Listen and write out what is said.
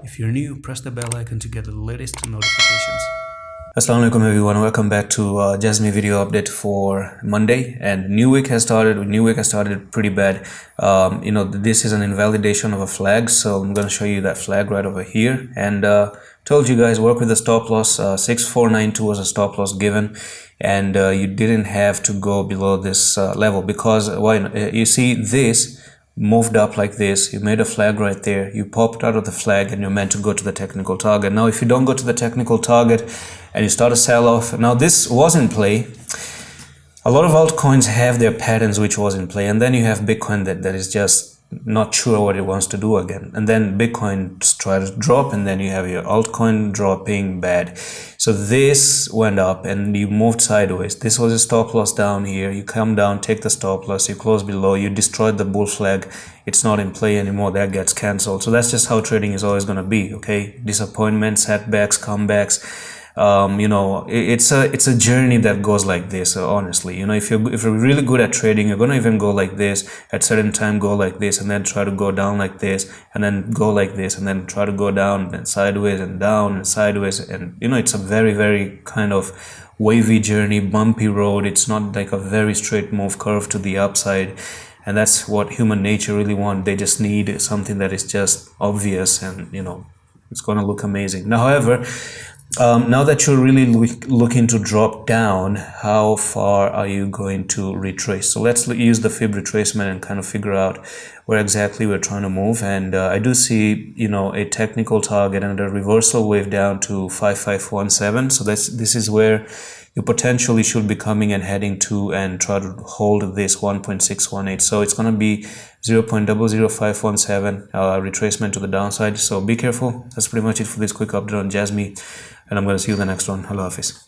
If you're new, press the bell icon to get the latest notifications. Assalamu alaikum everyone, welcome back to JASMY video update for Monday. And new week has started pretty bad. This is an invalidation of a flag, so I'm going to show you that flag right over here. And told you guys work with the stop loss. 6492 was a stop loss given, and you didn't have to go below this level, because you see this moved up like this, you made a flag right there, you popped out of the flag, and you're meant to go to the technical target. Now if you don't go to the technical target and you start a sell-off, now this was in play. A lot of altcoins have their patterns which was in play, and then you have Bitcoin that is just not sure what it wants to do again, and then Bitcoin tries to drop, and then you have your altcoin dropping bad. So this went up and you moved sideways. This was a stop loss down here. You come down, take the stop loss, you close below, you destroyed the bull flag. It's not in play anymore, that gets cancelled. So that's just how trading is always going to be. Okay, disappointments, setbacks, comebacks. It's a journey that goes like this. Honestly, if you're really good at trading, you're going to even go like this at certain time, go like this, and then try to go down like this, and then go like this, and then try to go down and sideways and down and sideways. And it's a very, very kind of wavy journey, bumpy road. It's not like a very straight move curve to the upside. And that's what human nature really want. They just need something that is just obvious, and it's going to look amazing. Now, however, now that you're really looking to drop down, how far are you going to retrace? So let's use the fib retracement and kind of figure out where exactly we're trying to move. And I do see a technical target and a reversal wave down to 5517. So this is where you potentially should be coming and heading to, and try to hold this 1.618. So it's going to be 0.00517 retracement to the downside. So be careful. That's pretty much it for this quick update on JASMY, and I'm going to see you in the next one. Hello, Hafiz.